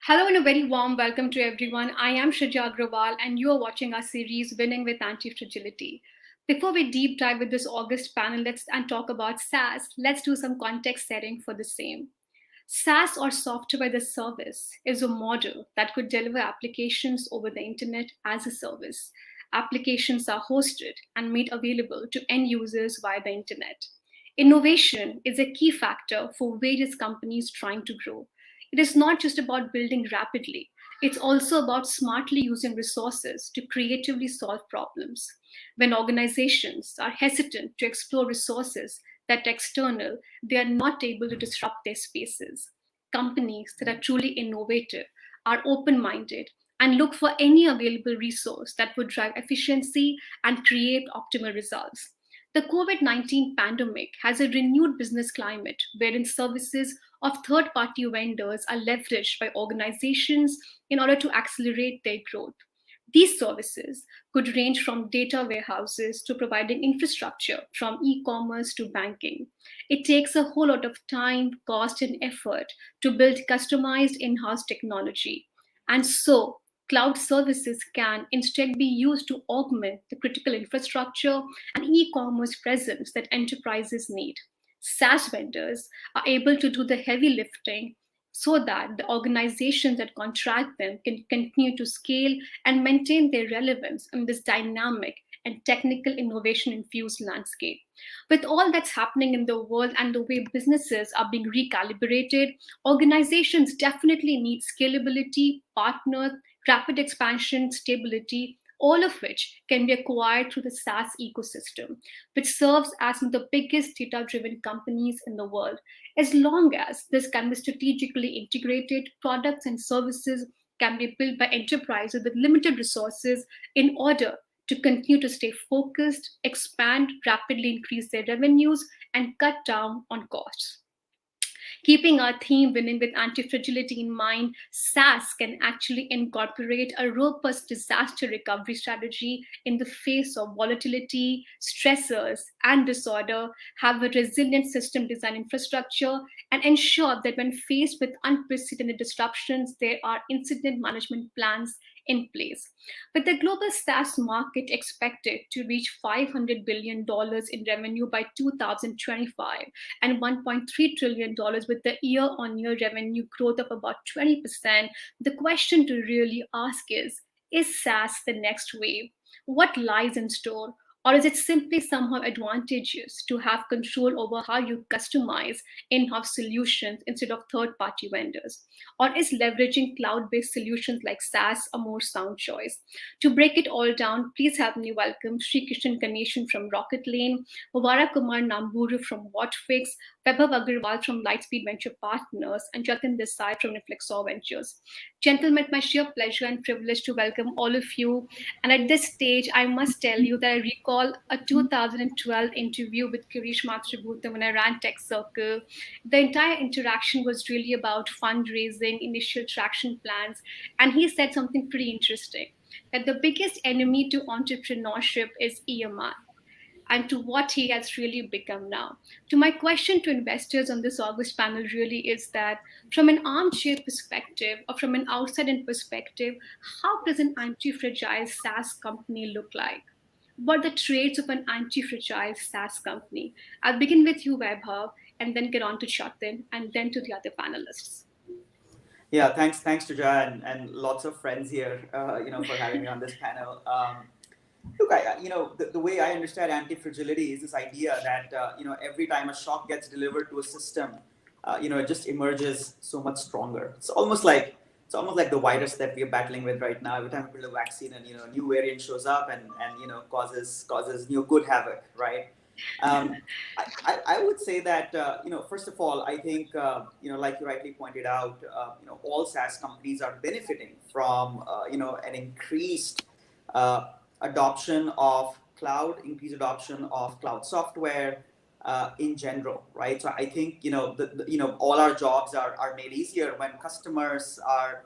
Hello and a very warm welcome to everyone. I am Shreya Agrawal and you are watching our series Winning with Anti-Fragility. Before we deep dive with this August panel and talk about SaaS, let's do some context setting for the same. SaaS or software as a service is a model that could deliver applications over the internet as a service. Applications are hosted and made available to end users via the internet. Innovation is a key factor for various companies trying to grow. It is not just about building rapidly, it's also about smartly using resources to creatively solve problems. When organizations are hesitant to explore resources that are external, they are not able to disrupt their spaces. Companies that are truly innovative are open minded and look for any available resource that would drive efficiency and create optimal results. The COVID 19 pandemic has a renewed business climate wherein services of third party vendors are leveraged by organizations in order to accelerate their growth. These services could range from data warehouses to providing infrastructure, from e commerce to banking. It takes a whole lot of time, cost, and effort to build customized in house technology. And so, cloud services can instead be used to augment the critical infrastructure and e commerce presence that enterprises need. SaaS vendors are able to do the heavy lifting so that the organizations that contract them can continue to scale and maintain their relevance in this dynamic and technical innovation infused landscape. With all that's happening in the world and the way businesses are being recalibrated, organizations definitely need scalability, partner, rapid expansion, stability, all of which can be acquired through the SaaS ecosystem, which serves as one of the biggest data driven companies in the world. As long as this can be strategically integrated, products and services can be built by enterprises with limited resources in order to continue to stay focused, expand, rapidly increase their revenues, and cut down on costs. Keeping our theme winning with anti fragility in mind, SaaS can actually incorporate a robust disaster recovery strategy in the face of volatility, stressors, and disorder, have a resilient system design infrastructure, and ensure that when faced with unprecedented disruptions, there are incident management plans in place. With the global SaaS market expected to reach $500 billion in revenue by 2025 and $1.3 trillion with the year on year revenue growth of about 20%, the question to really ask is SaaS the next wave? What lies in store? Or is it simply somehow advantageous to have control over how you customize in house solutions instead of third party vendors? Or is leveraging cloud based solutions like SaaS a more sound choice? To break it all down, please help me welcome Sri Kishan Ganeshan from Rocket Lane, Vivara Kumar Namburu from Watfix, Vaibhav Agarwal from Lightspeed Venture Partners, and Jatin Desai from Reflexor Ventures. Gentlemen, my sheer pleasure and privilege to welcome all of you. And at this stage, I must tell you that I recall a 2012 interview with Kirish Mathribhutam when I ran Tech Circle. The entire interaction was really about fundraising, initial traction plans, and he said something pretty interesting, that the biggest enemy to entrepreneurship is EMI and to what he has really become now. To my question to investors on this August panel really is that from an armchair perspective or from an outside in perspective, how does an anti-fragile SaaS company look like? What are the traits of an anti-fragile SaaS company? I'll begin with you, Vaibhav, and then get on to Chatin and then to the other panelists. Yeah, thanks, Tuja, and lots of friends here, for having me on this panel. Look, the way I understand anti-fragility is this idea that, every time a shock gets delivered to a system, it just emerges so much stronger. It's almost like the virus that we're battling with right now. Every time we build a vaccine and, a new variant shows up and causes new good havoc, right? Um, I would say that, first of all, I think, like you rightly pointed out, all SaaS companies are benefiting from, an increased uh, adoption of cloud, increased adoption of cloud software in general, right? So I think, all our jobs are made easier when customers are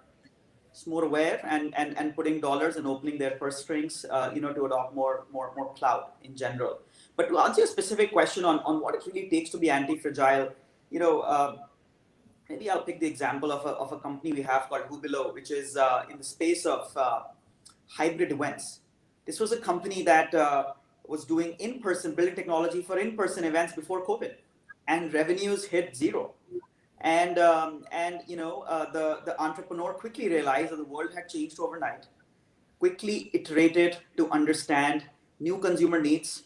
more aware and putting dollars and opening their purse strings, to adopt more cloud in general. But to answer your specific question on what it really takes to be anti-fragile, you know, uh, maybe I'll pick the example of a company we have called Hubilo, which is in the space of hybrid events. This was a company that was doing in-person building technology for in-person events before COVID, and revenues hit zero. And the entrepreneur quickly realized that the world had changed overnight, quickly iterated to understand new consumer needs,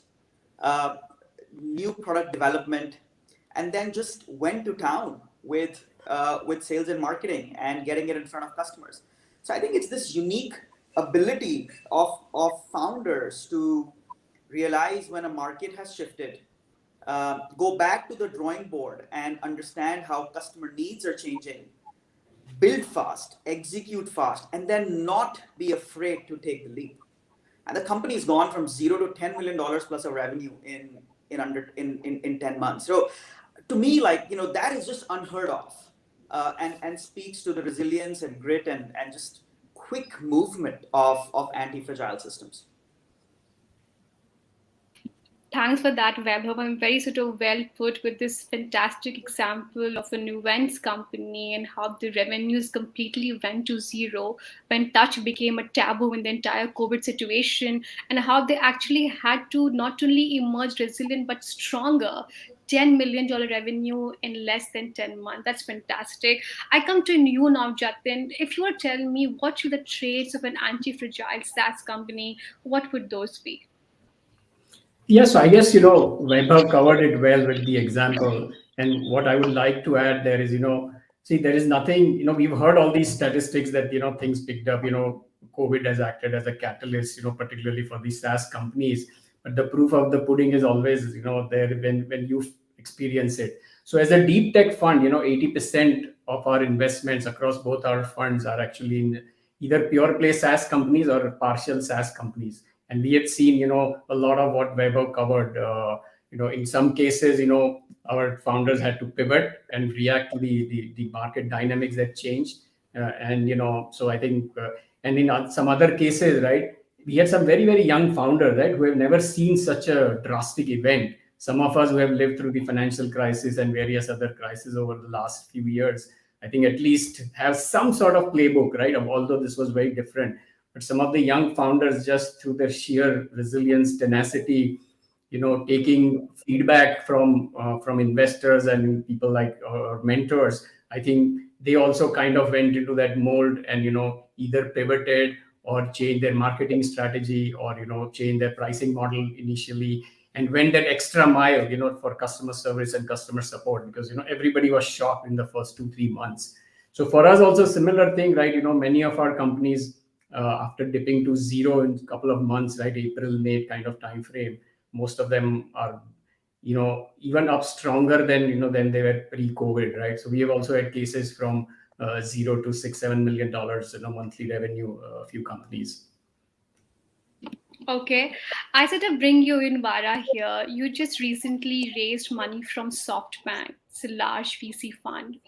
uh, new product development, and then just went to town with sales and marketing and getting it in front of customers. So I think it's this unique ability of founders to realize when a market has shifted, go back to the drawing board and understand how customer needs are changing, build fast, execute fast, and then not be afraid to take the leap. And the company's gone from zero to $10 million plus of revenue in 10 months. So to me, like, that is just unheard of, and speaks to the resilience and grit and just quick movement of anti-fragile systems. Thanks for that, Vaibhav. I'm very sort of well put with this fantastic example of an events company and how the revenues completely went to zero when touch became a taboo in the entire COVID situation, and how they actually had to not only emerge resilient but stronger. $10 million revenue in less than 10 months. That's fantastic. I come to you now, Jatin. If you were telling me what should the traits of an anti fragile SaaS company, what would those be? Yes, I guess, Vaibhav covered it well with the example. And what I would like to add there is, see, there is nothing, we've heard all these statistics that, things picked up, COVID has acted as a catalyst, particularly for the SaaS companies. But the proof of the pudding is always, there when you experience it. So as a deep tech fund, 80% of our investments across both our funds are actually in either pure play SaaS companies or partial SaaS companies. And we had seen, a lot of what Weber covered. In some cases, our founders had to pivot and react to the market dynamics that changed. So I think, and in some other cases, right, we had some very, very young founders, right, who have never seen such a drastic event. Some of us who have lived through the financial crisis and various other crises over the last few years, I think at least have some sort of playbook, right? Although this was very different, but some of the young founders, just through their sheer resilience, tenacity, taking feedback from investors and people like our mentors, I think they also kind of went into that mold and either pivoted or changed their marketing strategy or changed their pricing model initially and went that extra mile for customer service and customer support, because everybody was shocked in the first 2-3 months. So for us also similar thing, right? Many of our companies, after dipping to zero in a couple of months, right, April, May kind of time frame, most of them are, even up stronger than, than they were pre-COVID, right? So we have also had cases from zero to $6-7 million, monthly revenue, a few companies. Okay, I sort of bring you in, Vara, here. You just recently raised money from SoftBank. It's a large VC fund.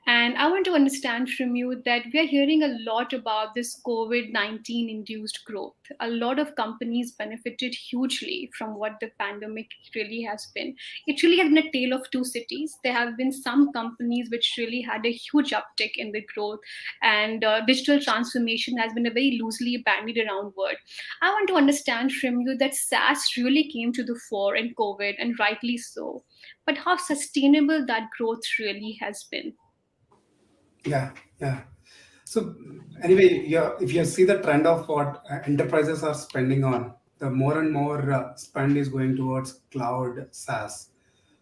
And I want to understand from you that we are hearing a lot about this COVID-19 induced growth. A lot of companies benefited hugely from what the pandemic really has been. It really has been a tale of two cities. There have been some companies which really had a huge uptick in the growth, and digital transformation has been a very loosely bandied around word. I want to understand from you that SaaS really came to the fore in COVID, and rightly so. But how sustainable that growth really has been. Yeah, yeah. So anyway, yeah, if you see the trend of what enterprises are spending on, the more and more spend is going towards cloud SaaS.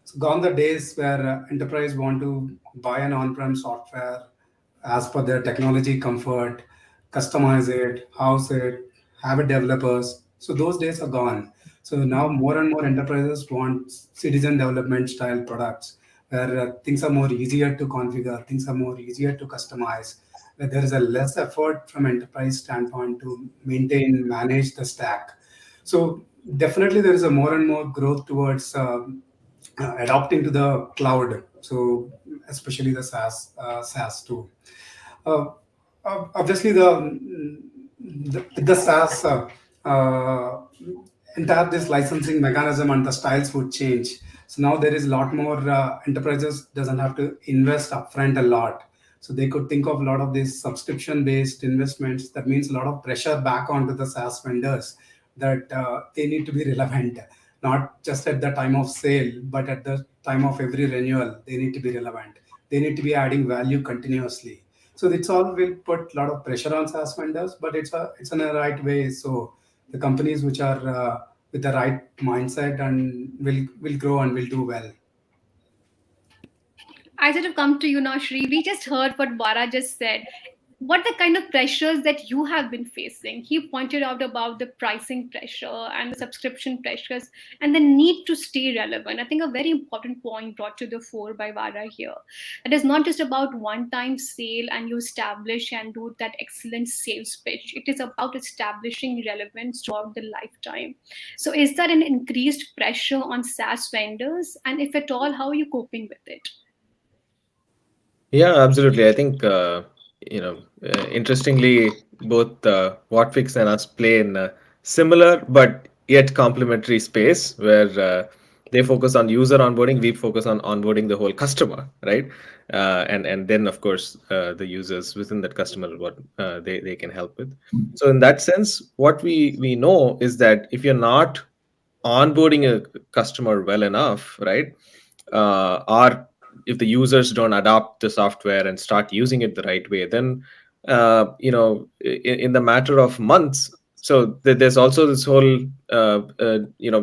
So gone the days where enterprise want to buy an on-prem software as per their technology comfort, customize it, house it, have it developers. So those days are gone. So now more and more enterprises want citizen development style products where things are more easier to configure, things are more easier to customize, where there is a less effort from enterprise standpoint to maintain, manage the stack. So definitely there is a more and more growth towards adopting to the cloud. So especially the SaaS too. Uh, Obviously, the SaaS uh, entire this licensing mechanism and the styles would change. So now there is a lot more enterprises doesn't have to invest upfront a lot. So they could think of a lot of these subscription-based investments. That means a lot of pressure back onto the SaaS vendors that they need to be relevant, not just at the time of sale, but at the time of every renewal. They need to be relevant. They need to be adding value continuously. So it's all will put a lot of pressure on SaaS vendors, but it's in a right way. So the companies which are with the right mindset and will grow and will do well. I sort of come to you now, Shri. We just heard what Vara just said. What the kind of pressures that you have been facing? He pointed out about the pricing pressure and the subscription pressures and the need to stay relevant. I think a very important point brought to the fore by Vara here. It is not just about one-time sale and you establish and do that excellent sales pitch. It is about establishing relevance throughout the lifetime. So is there an increased pressure on SaaS vendors? And if at all, how are you coping with it? Yeah, absolutely. I think interestingly, both Whatfix and us play in a similar but yet complementary space where they focus on user onboarding, we focus on onboarding the whole customer, right? And then of course the users within that customer what they can help with. So in that sense, what we know is that if you're not onboarding a customer well enough, right? Or if the users don't adopt the software and start using it the right way, then in the matter of months. So there's also this whole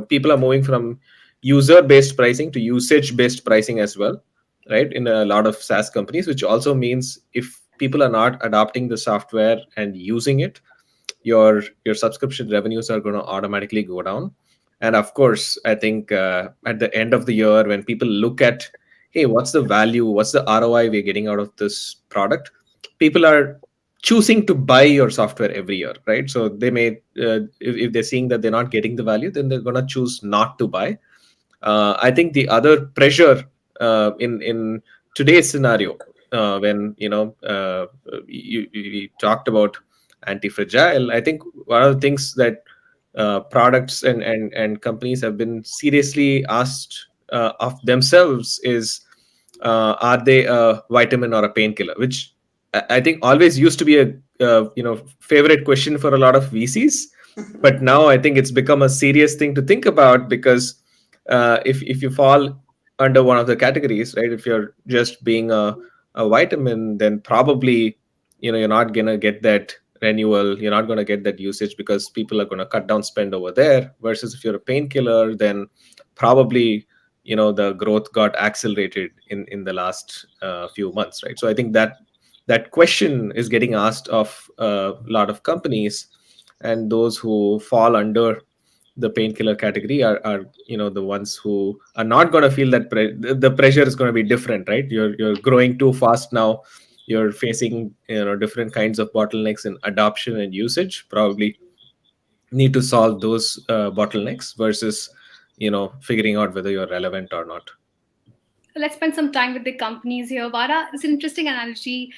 people are moving from user based pricing to usage based pricing as well, right? In a lot of SaaS companies, which also means if people are not adopting the software and using it, your subscription revenues are going to automatically go down. And of course, I think at the end of the year, when people look at, hey, what's the value, what's the ROI we're getting out of this product, people are choosing to buy your software every year, right? So they may if they're seeing that they're not getting the value, then they're going to choose not to buy. I think the other pressure in today's scenario, when we talked about anti-fragile, I think one of the things that products and companies have been seriously asked of themselves is, are they a vitamin or a painkiller? Which I think always used to be a favorite question for a lot of VCs, but now I think it's become a serious thing to think about, because if you fall under one of the categories, right? If you're just being a vitamin, then probably you're not gonna get that renewal, you're not gonna get that usage because people are gonna cut down spend over there. Versus if you're a painkiller, then probably the growth got accelerated in the last few months, right? So I think that question is getting asked of a lot of companies, and those who fall under the painkiller category are the ones who are not going to feel that the pressure is going to be different, right? You're growing too fast now, you're facing different kinds of bottlenecks in adoption and usage, probably need to solve those bottlenecks versus figuring out whether you're relevant or not. Let's spend some time with the companies here. Vara, it's an interesting analogy.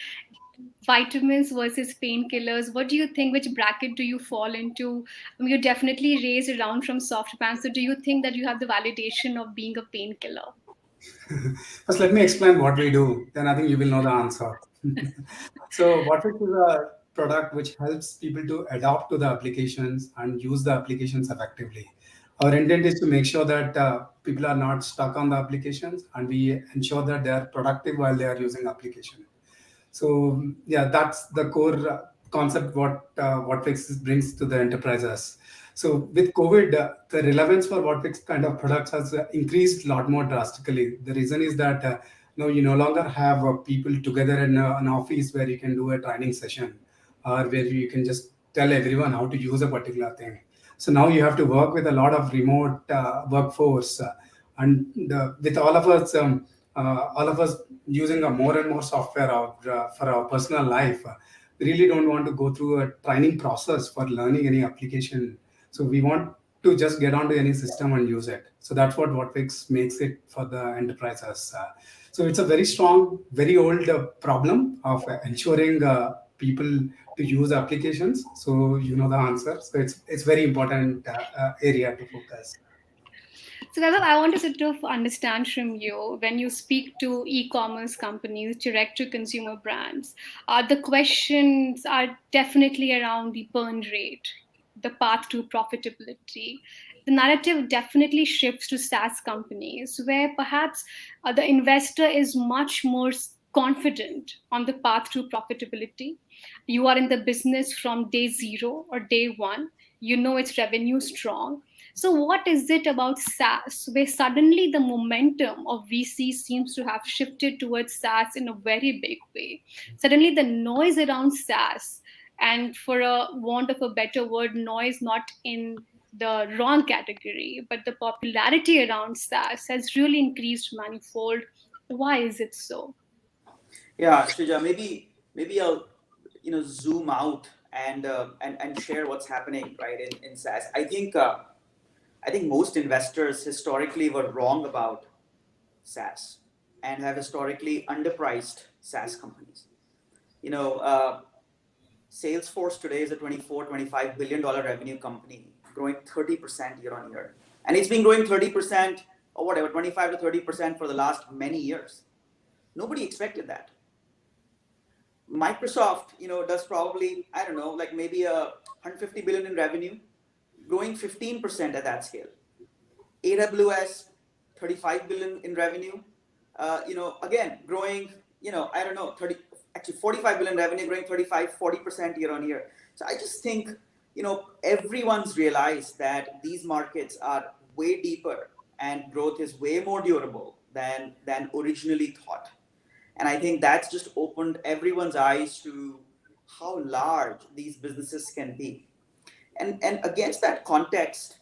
Vitamins versus painkillers. What do you think? Which bracket do you fall into? I mean, you definitely raised around from SoftBank. So do you think that you have the validation of being a painkiller? First, let me explain what we do. Then I think you will know the answer. So, Whatfix is a product which helps people to adapt to the applications and use the applications effectively. Our intent is to make sure that people are not stuck on the applications, and we ensure that they are productive while they are using application. So yeah, that's the core concept what Fix brings to the enterprises. So with COVID, the relevance for Whatfix kind of products has increased a lot more drastically. The reason is that you no longer have people together in an office where you can do a training session, or where you can just tell everyone how to use a particular thing. So now you have to work with a lot of remote workforce, with all of us using a more and more software for our personal life. We really don't want to go through a training process for learning any application. So we want to just get onto any system and use it. So that's what Whatfix makes it for the enterprises. So it's a very strong, very old problem of ensuring people to use applications. So you know the answer. So it's very important area to focus. So, Vaibhav, I want to sort of understand from you when you speak to e commerce companies, direct to consumer brands, the questions are definitely around the burn rate, the path to profitability. The narrative definitely shifts to SaaS companies where perhaps the investor is much more confident on the path to profitability. You are in the business from day zero or day one, you know it's revenue strong. So, what is it about SaaS where suddenly the momentum of VC seems to have shifted towards SaaS in a very big way? Suddenly, the noise around SaaS, and for a want of a better word, noise not in the wrong category, but the popularity around SaaS has really increased manifold. Why is it so? Yeah, Shrija, maybe I'll zoom out and share what's happening right in SaaS. I think most investors historically were wrong about SaaS and have historically underpriced SaaS companies. You know, Salesforce today is a 24, $25 billion revenue company, growing 30% year on year. And it's been growing 30% or whatever, 25 to 30% for the last many years. Nobody expected that. Microsoft, does probably, I don't know, like maybe a 150 billion in revenue, growing 15% at that scale. AWS, 35 billion in revenue, again, growing, I don't know, 30, actually 45 billion revenue, growing 35, 40% year on year. So I just think, everyone's realized that these markets are way deeper and growth is way more durable than originally thought. And I think that's just opened everyone's eyes to how large these businesses can be. And against that context,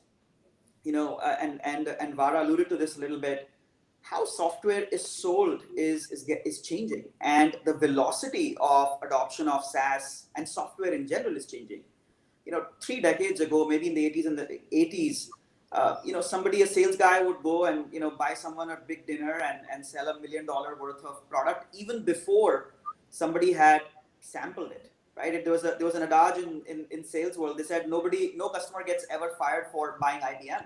and Vara alluded to this a little bit, how software is sold is changing, and the velocity of adoption of SaaS and software in general is changing. 3 decades ago, maybe in the 80s and the 80s, somebody, a sales guy would go and, buy someone a big dinner and sell $1 million worth of product even before somebody had sampled it, right? There was an adage in sales world. They said no customer gets ever fired for buying IBM,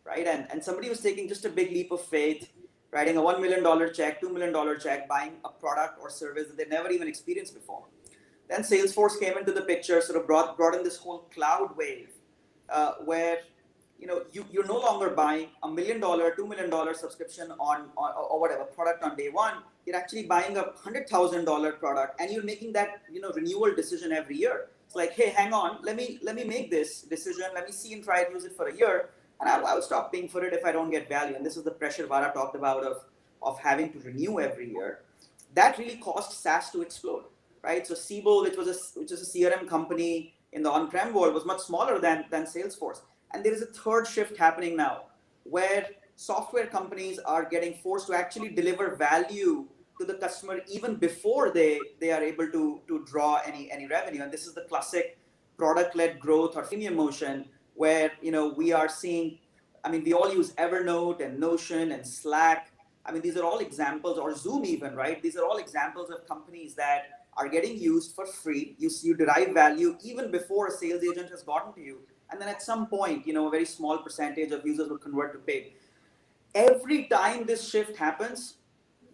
right? And somebody was taking just a big leap of faith, writing a $1 million check, $2 million check, buying a product or service that they never even experienced before. Then Salesforce came into the picture, sort of brought in this whole cloud wave, where you're no longer buying $1 million, $2 million subscription on or whatever product on day one. You're actually buying a $100,000 product, and you're making that renewal decision every year. It's like, hey, hang on, let me make this decision. Let me see and try and use it for a year, and I'll stop paying for it if I don't get value. And this is the pressure Vara talked about of having to renew every year. That really caused SaaS to explode, right? So Siebel, which is a CRM company in the on-prem world, was much smaller than Salesforce. And there is a third shift happening now, where software companies are getting forced to actually deliver value to the customer even before they are able to draw any revenue. And this is the classic product-led growth or freemium motion, where we are seeing. I mean, we all use Evernote and Notion and Slack. I mean, these are all examples, or Zoom even, right? These are all examples of companies that are getting used for free. You derive value even before a sales agent has gotten to you. And then at some point, a very small percentage of users will convert to paid. Every time this shift happens,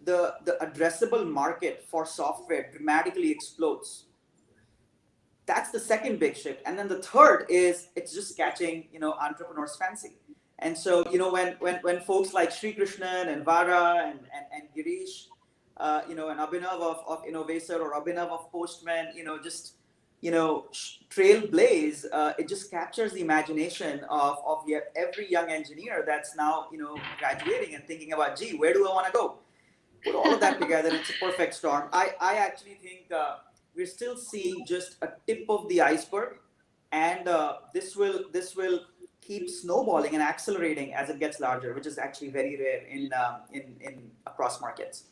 the addressable market for software dramatically explodes. That's the second big shift. And then the third is it's just catching, entrepreneurs' fancy. And so, when folks like Sri Krishnan and Vara and Girish, and Abhinav of Innovator, or Abhinav of Postman, just trailblaze, it just captures the imagination of every young engineer that's now graduating and thinking about, gee, where do I want to go? Put all of that together, and it's a perfect storm. I actually think we're still seeing just a tip of the iceberg, and this will keep snowballing and accelerating as it gets larger, which is actually very rare in across markets.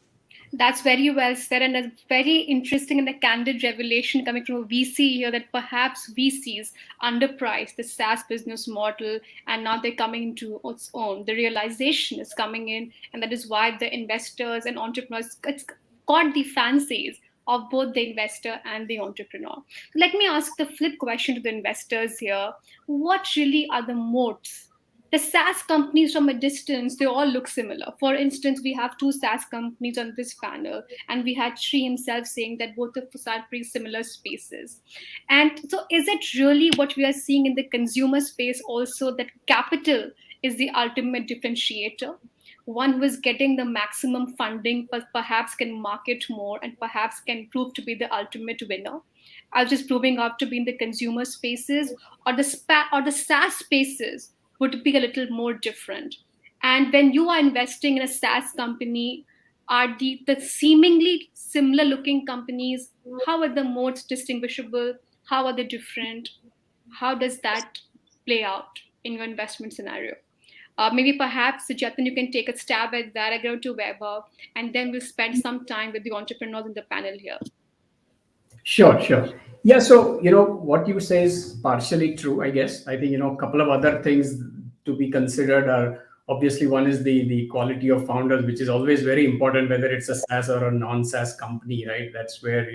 That's very well said, and a very interesting and a candid revelation coming from a VC here that perhaps VCs underpriced the SaaS business model, and now they're coming into its own. The realization is coming in, and that is why the investors and entrepreneurs, it's caught the fancies of both the investor and the entrepreneur. Let me ask the flip question to the investors here. What really are the moats The SaaS companies from a distance, they all look similar. For instance, we have two SaaS companies on this panel, and we had Sri himself saying that both of us are pretty similar spaces. And so, is it really what we are seeing in the consumer space also, that capital is the ultimate differentiator? One who is getting the maximum funding, but perhaps can market more and perhaps can prove to be the ultimate winner. Are just proving out to be in the consumer spaces, or the SaaS spaces would be a little more different. And when you are investing in a SaaS company, are the seemingly similar looking companies, how are the modes distinguishable? How are they different? How does that play out in your investment scenario? Maybe perhaps, Jatin, you can take a stab at that. I go to Weber, and then we'll spend some time with the entrepreneurs in the panel here. Sure, sure. Yeah, so what you say is partially true, I guess. I think a couple of other things to be considered are, obviously, one is the quality of founders, which is always very important, whether it's a SaaS or a non-SaaS company, right? That's where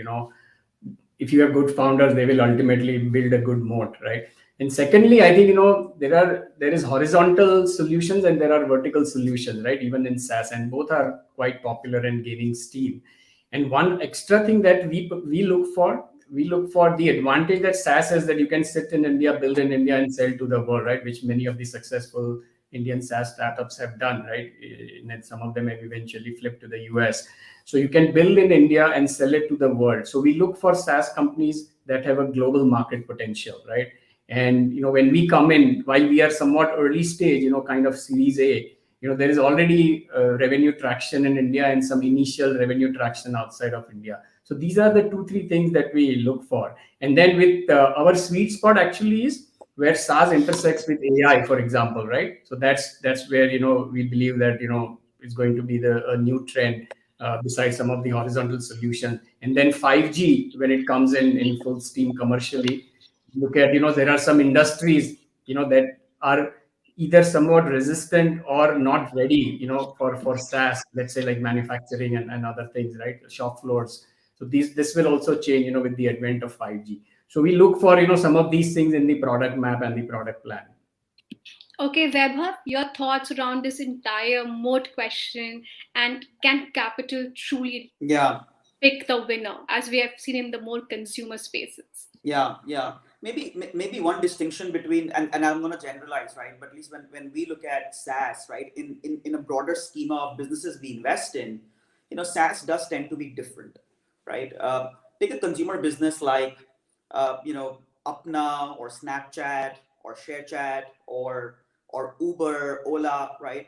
if you have good founders, they will ultimately build a good moat, right? And secondly, I think there is horizontal solutions and there are vertical solutions, right? Even in SaaS, and both are quite popular and gaining steam. And one extra thing that we look for the advantage that SaaS has, that you can sit in India, build in India, and sell to the world, right? Which many of the successful Indian SaaS startups have done, right? And some of them have eventually flipped to the US. So you can build in India and sell it to the world. So we look for SaaS companies that have a global market potential, right? And when we come in, while we are somewhat early stage, kind of Series A, there is already revenue traction in India and some initial revenue traction outside of India. So these are the 2-3 things that we look for. And then with our sweet spot actually is where SaaS intersects with AI, for example, right? So that's where we believe that is going to be a new trend, besides some of the horizontal solutions. And then 5G, when it comes in full steam commercially, look at there are some industries that are either somewhat resistant or not ready for SaaS, let's say like manufacturing and other things, right? Shop floors. So this will also change with the advent of 5G. So we look for some of these things in the product map and the product plan. Okay, Vaibhav, your thoughts around this entire moat question, and can capital truly pick the winner, as we have seen in the more consumer spaces? Yeah. Maybe one distinction between, and I'm going to generalize, right? But at least when we look at SaaS, right, in a broader schema of businesses we invest in, SaaS does tend to be different, right? Take a consumer business like, Apna or Snapchat or ShareChat or Uber, Ola, right?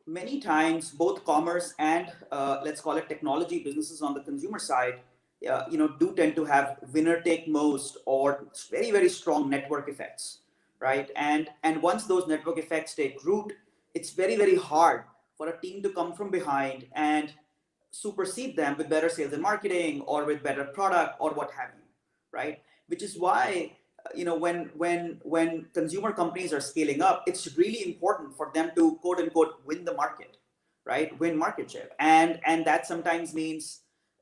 Many times, both commerce and let's call it technology businesses on the consumer side, do tend to have winner take most or very, very strong network effects, right? And once those network effects take root, it's very, very hard for a team to come from behind and supersede them with better sales and marketing or with better product or what have you, right? Which is why when consumer companies are scaling up, it's really important for them to quote unquote win the market, right? Win market share, and that sometimes means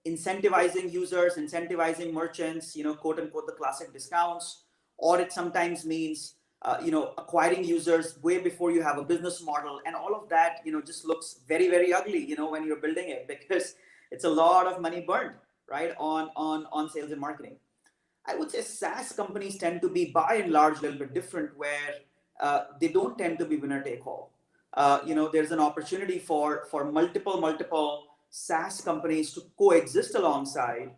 incentivizing users, incentivizing merchants, quote unquote the classic discounts, or it sometimes means acquiring users way before you have a business model, and all of that just looks very, very ugly when you're building it, because it's a lot of money burned, right, on sales and marketing. I would say SaaS companies tend to be by and large a little bit different, where they don't tend to be winner take all. There's an opportunity for multiple SaaS companies to coexist alongside,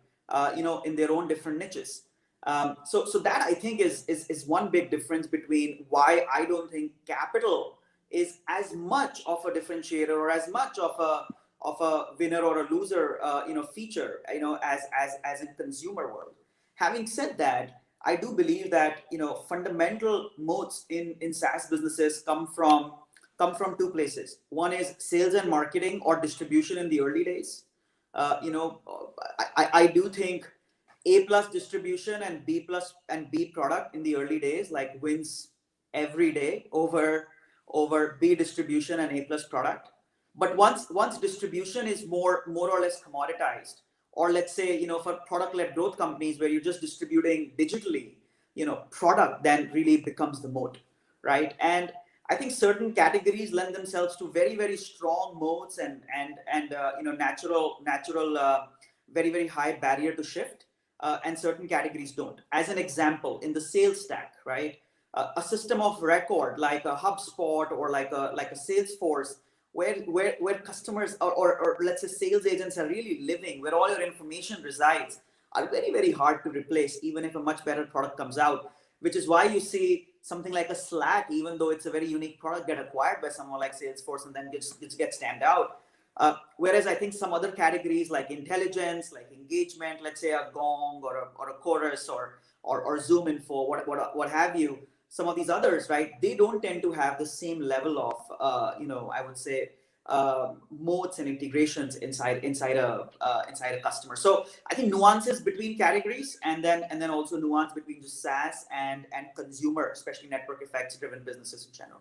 in their own different niches. So that I think is one big difference between why I don't think capital is as much of a differentiator or as much of a winner or a loser, feature, as in consumer world. Having said that, I do believe that fundamental moats in SaaS businesses come from two places. One is sales and marketing or distribution in the early days. I do think A+ distribution and B+ and B product in the early days like wins every day over B distribution and A+ product. But once distribution is more or less commoditized, or let's say for product-led growth companies where you're just distributing digitally, product then really becomes the moat, right? And I think certain categories lend themselves to very, very strong moats and natural very, very high barrier to shift, and certain categories don't. As an example, in the sales stack, right? A system of record like a HubSpot or like a Salesforce, where customers or let's say sales agents are really living, where all your information resides, are very, very hard to replace, even if a much better product comes out. Which is why you see something like a Slack, even though it's a very unique product, get acquired by someone like Salesforce and then get stand out. Whereas I think some other categories like intelligence, like engagement, let's say a Gong or a Chorus or Zoom Info, what have you, some of these others, right? They don't tend to have the same level of, I would say, moats and integrations inside a customer. So I think nuances between categories, and then also nuance between just SaaS and consumer, especially network effects driven businesses in general.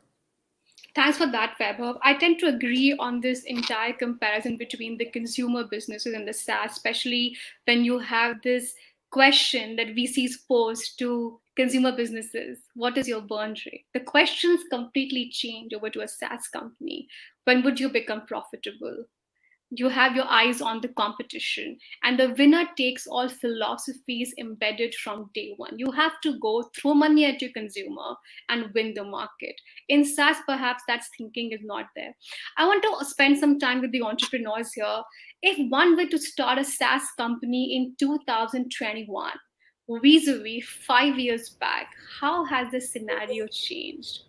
Thanks for that, Vaibhav. I tend to agree on this entire comparison between the consumer businesses and the SaaS, especially when you have this question that VCs pose to consumer businesses. What is your burn rate? The questions completely change over to a SaaS company. When would you become profitable? You have your eyes on the competition, and the winner takes all philosophies embedded from day one. You have to go throw money at your consumer and win the market. In SaaS, perhaps that thinking is not there. I want to spend some time with the entrepreneurs here. If one were to start a SaaS company in 2021, vis-a-vis 5 years back, how has the scenario changed?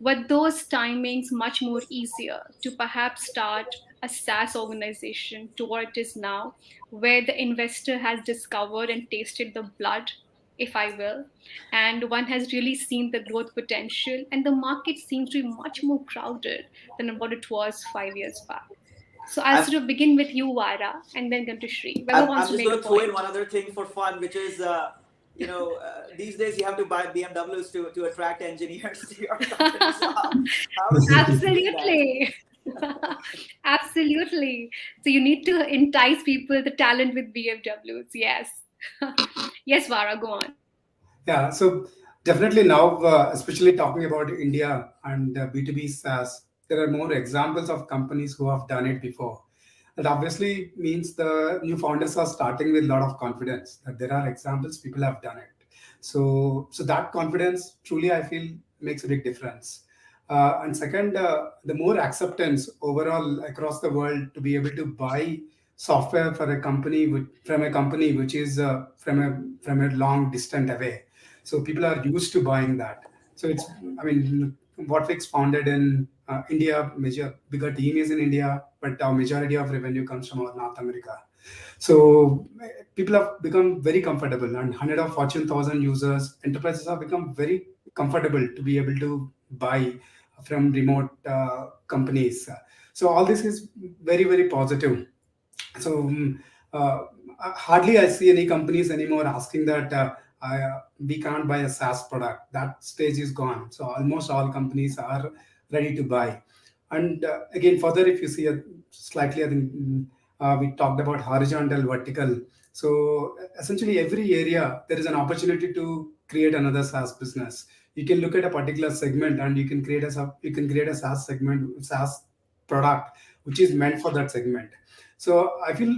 Were those timings much more easier to perhaps start a SaaS organization to what it is now, where the investor has discovered and tasted the blood, if I will, and one has really seen the growth potential, and the market seems to be much more crowded than what it was 5 years back. So I'll sort of begin with you, Vara, and then come to Shri. Whoever wants I'm to just make going a to throw in point. one other thing for fun, which is, these days you have to buy BMWs to attract engineers to your company. So how is it doing that? Absolutely. Absolutely. So you need to entice people, the talent with BMWs. Yes. Yes, Vara, go on. Yeah, so definitely now, especially talking about India and B2B SaaS, there are more examples of companies who have done it before. That obviously means the new founders are starting with a lot of confidence that there are examples, people have done it. So that confidence truly, I feel, makes a big difference. And second, the more acceptance overall across the world to be able to buy software for a company from a company which is from a long distant away. So people are used to buying that. So it's, I mean, Whatfix founded in India, major bigger team is in India, but our majority of revenue comes from North America. So people have become very comfortable, and 100 of Fortune 1000 users, enterprises have become very comfortable to be able to buy from remote companies. So all this is very, very positive. So hardly I see any companies anymore asking that we can't buy a SaaS product. That stage is gone. So almost all companies are ready to buy. And again, further, if you see slightly, I think we talked about horizontal, vertical. So essentially, every area there is an opportunity to create another SaaS business. You can look at a particular segment and you can create a SaaS segment, SaaS product which is meant for that segment. So I feel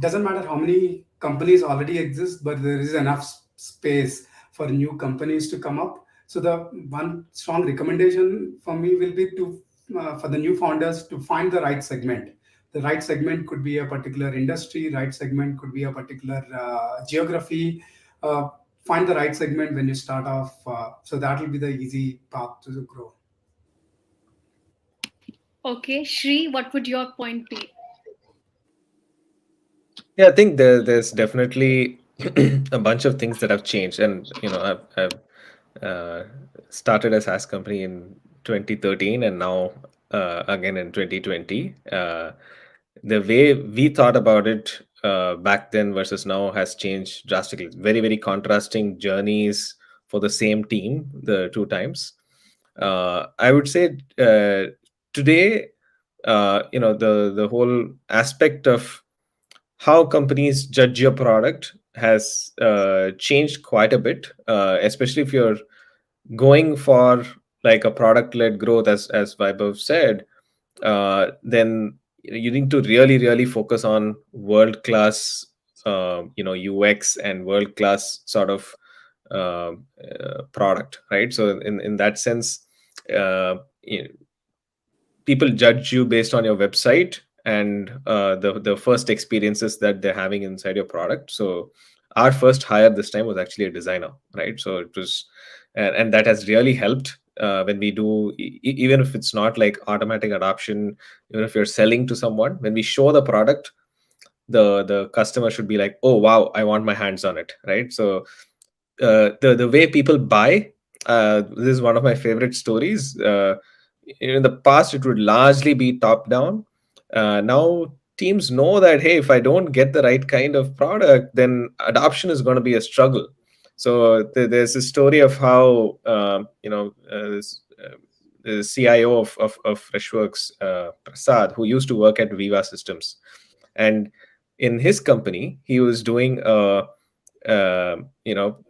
doesn't matter how many companies already exist, but there is enough space for new companies to come up. So the one strong recommendation for me will be to for the new founders to find the right segment. The right segment could be a particular industry. Right segment could be a particular geography. Find the right segment when you start off. So that will be the easy path to grow. Okay, Shri, what would your point be? Yeah, I think there's definitely a bunch of things that have changed, and I've started a SaaS company in 2013, and now again in 2020. The way we thought about it back then versus now has changed drastically. Very, very contrasting journeys for the same team, the two times. I would say today, the whole aspect of how companies judge your product has changed quite a bit, especially if you're going for like a product-led growth, as Vaibhav said, then you need to really focus on world-class UX and world-class sort of product, right? So in that sense, uh, you people judge you based on your website and the first experiences that they're having inside your product. So our first hire this time was actually a designer, right? So it was, and that has really helped when we do, even if it's not like automatic adoption, even if you're selling to someone, when we show the product, the customer should be like, oh wow, I want my hands on it, right? So the way people buy, this is one of my favorite stories. In the past, it would largely be top down. Now teams know that, hey, if I don't get the right kind of product, then adoption is going to be a struggle. So there's a story of how the CIO of Freshworks, Prasad, who used to work at Viva Systems, and in his company, he was doing a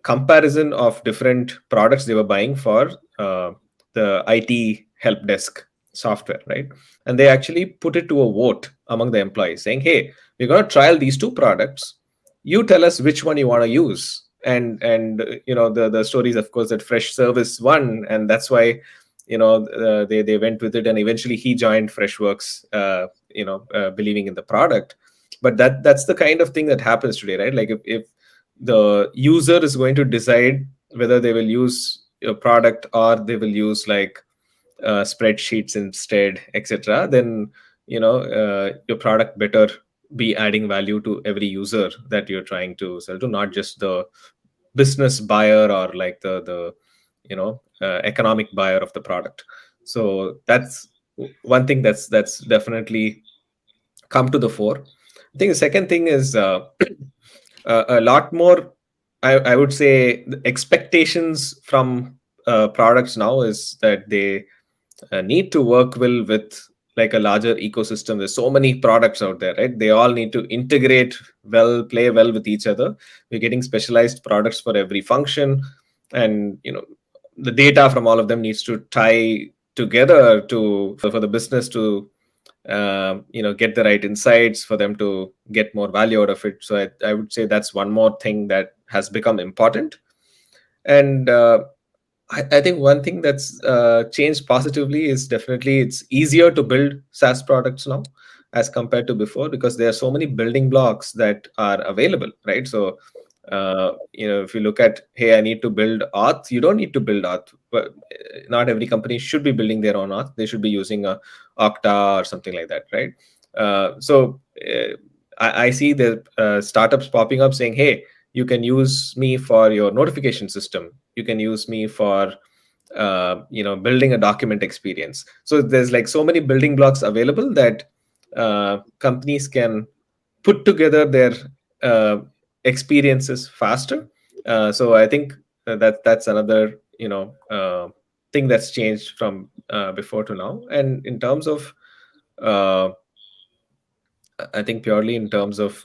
comparison of different products they were buying for the IT help desk software, right? And they actually put it to a vote among the employees, saying, "Hey, we're going to trial these two products. You tell us which one you want to use." And the story is, of course, that Fresh Service won, and that's why they went with it, and eventually he joined Freshworks, believing in the product. But that's the kind of thing that happens today, right? Like if the user is going to decide whether they will use your product or they will use like spreadsheets instead, etc., then your product better be adding value to every user that you're trying to sell to, not just the business buyer or like the economic buyer of the product. So that's one thing that's definitely come to the fore. I think the second thing is a lot more, I would say, the expectations from products now is that they need to work well with like a larger ecosystem. There's so many products out there, right? They all need to integrate well, play well with each other. We're getting specialized products for every function, and the data from all of them needs to tie together to for the business to get the right insights, for them to get more value out of it. So I would say that's one more thing that has become important. And I think one thing that's changed positively is definitely it's easier to build SaaS products now as compared to before, because there are so many building blocks that are available, right? So if you look at, hey, I need to build auth, you don't need to build auth. But not every company should be building their own auth. They should be using a Okta or something like that, right? I see the startups popping up saying, hey, you can use me for your notification system, you can use me for building a document experience. So there's like so many building blocks available that companies can put together their uh, experiences faster. So I think that's another thing that's changed from before to now. And in terms of uh, I think purely in terms of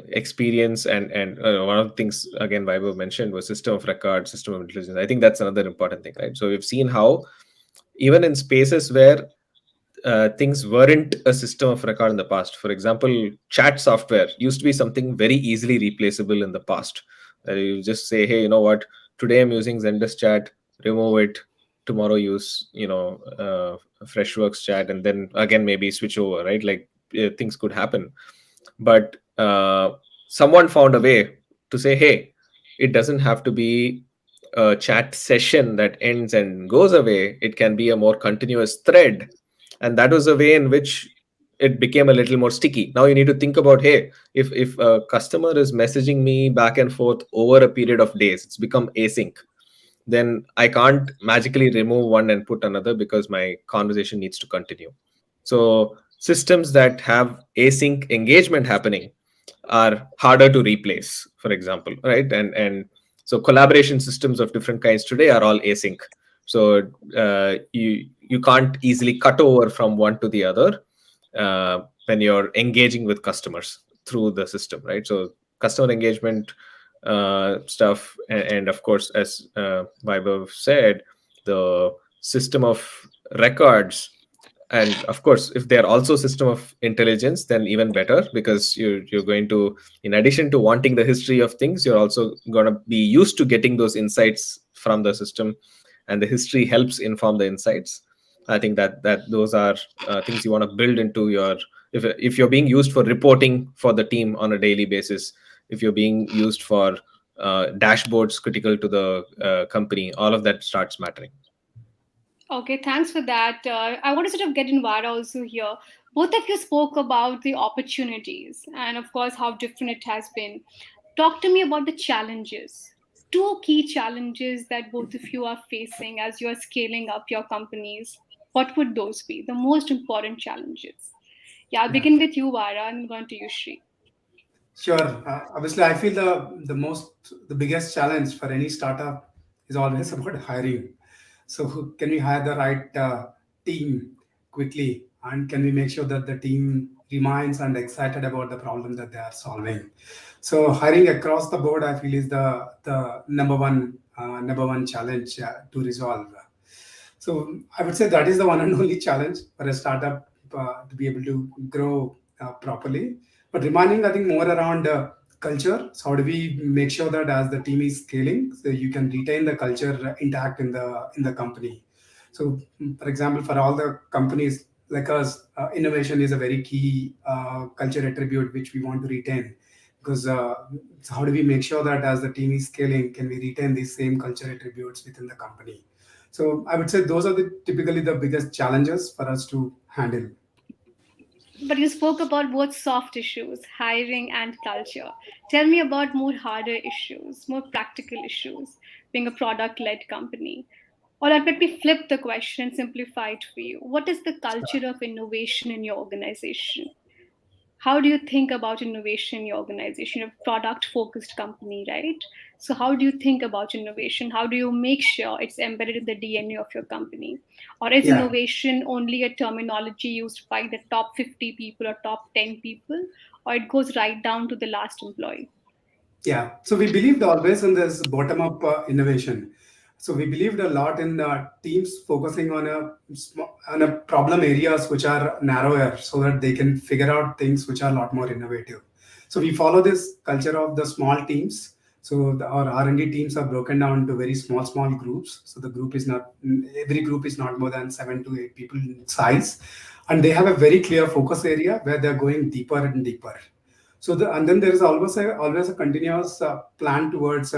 experience, and one of the things again Vaibhav mentioned was system of record, system of intelligence. I think that's another important thing, right? So we've seen how even in spaces where things weren't a system of record in the past. For example, chat software used to be something very easily replaceable in the past. You just say, hey, you know what? Today I'm using Zendesk chat, remove it. Tomorrow use, Freshworks chat, and then again maybe switch over, right? Like things could happen. But someone found a way to say, hey, it doesn't have to be a chat session that ends and goes away. It can be a more continuous thread, and that was a way in which it became a little more sticky. Now you need to think about, hey, if a customer is messaging me back and forth over a period of days, it's become async, then I can't magically remove one and put another, because my conversation needs to continue. So systems that have async engagement happening are harder to replace, for example, right? And so collaboration systems of different kinds today are all async. So you can't easily cut over from one to the other when you're engaging with customers through the system, right? So customer engagement stuff, and of course, as Vaibhav said, the system of records, and of course if they're also system of intelligence, then even better, because you're going to, in addition to wanting the history of things, you're also going to be used to getting those insights from the system, and the history helps inform the insights. I think that those are things you want to build into your, if you're being used for reporting for the team on a daily basis, if you're being used for dashboards critical to the company, all of that starts mattering. Okay, thanks for that. I want to sort of get in Vara also here. Both of you spoke about the opportunities and, of course, how different it has been. Talk to me about the challenges. Two key challenges that both of you are facing as you are scaling up your companies. What would those be? The most important challenges. Yeah, I'll Yeah. begin with you, Vara, and going to you, Shri. Sure. Obviously, I feel the biggest challenge for any startup is always about hiring. So, can we hire the right team quickly, and can we make sure that the team remains and excited about the problem that they are solving? So, hiring across the board, I feel, is the number one challenge to resolve. So I would say that is the one and only challenge for a startup to be able to grow properly. But remaining, I think, more around culture. So how do we make sure that as the team is scaling, so you can retain the culture intact in the company. So, for example, for all the companies like us, innovation is a very key culture attribute which we want to retain. Because so how do we make sure that as the team is scaling, can we retain these same culture attributes within the company? So I would say those are typically the biggest challenges for us to handle. But you spoke about both soft issues, hiring and culture. Tell me about more harder issues, more practical issues, being a product led company. Or let me flip the question and simplify it for you. What is the culture of innovation in your organization? How do you think about innovation in your organization? You're a product focused company, right? So how do you think about innovation? How do you make sure it's embedded in the DNA of your company? Or is Yeah, innovation only a terminology used by the top 50 people or top 10 people, or it goes right down to the last employee? yeah. So we believed always in this bottom-up innovation. So we believed a lot in teams focusing on a problem areas which are narrower, so that they can figure out things which are a lot more innovative. So we follow this culture of the small teams. So our R&D teams are broken down into very small groups. So the group is not every group is not more than 7 to 8 people in size, and they have a very clear focus area where they're going deeper and deeper. So and then there is always a continuous plan towards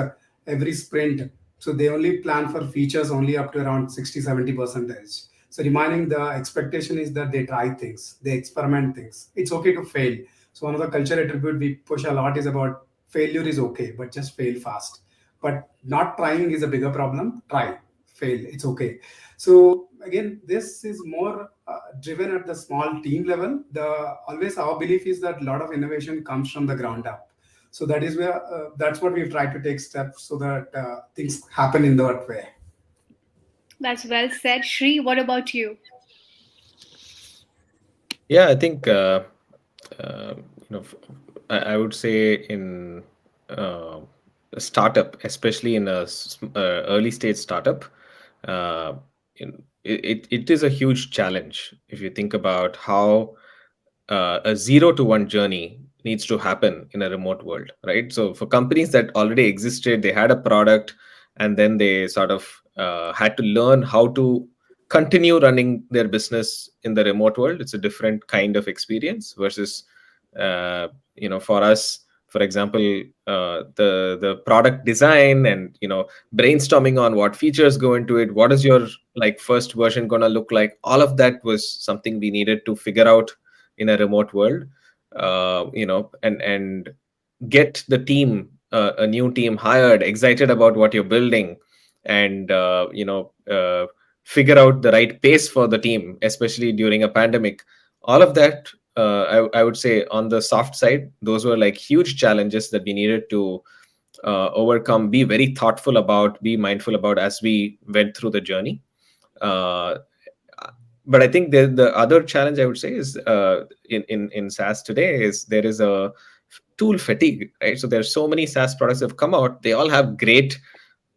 every sprint. So they only plan for features only up to around 60-70%. So reminding the expectation is that they try things, they experiment things. It's okay to fail. So one of the culture attribute we push a lot is about failure is okay, but just fail fast. But not trying is a bigger problem. Try, fail, it's okay. So again, this is more driven at the small team level. The always our belief is that a lot of innovation comes from the ground up. So that is where that's what we've tried to take steps so that things happen in that way. That's well said. Shri, what about you? Yeah, I think I would say in uh, a startup, especially in early stage startup, uh, it is a huge challenge if you think about how a 0 to 1 journey needs to happen in a remote world, right? So for companies that already existed, they had a product, and then they sort of had to learn how to continue running their business in the remote world. It's a different kind of experience versus for us, for example, the product design and brainstorming on what features go into it, what is your like first version going to look like, all of that was something we needed to figure out in a remote world. And get the team, a new team hired, excited about what you're building, and figure out the right pace for the team, especially during a pandemic. All of that, I would say, on the soft side, those were like huge challenges that we needed to overcome, be very thoughtful about, be mindful about as we went through the journey. uh, but I think the other challenge I would say is in SaaS today is there is a tool fatigue, right? So there's so many SaaS products that have come out. They all have great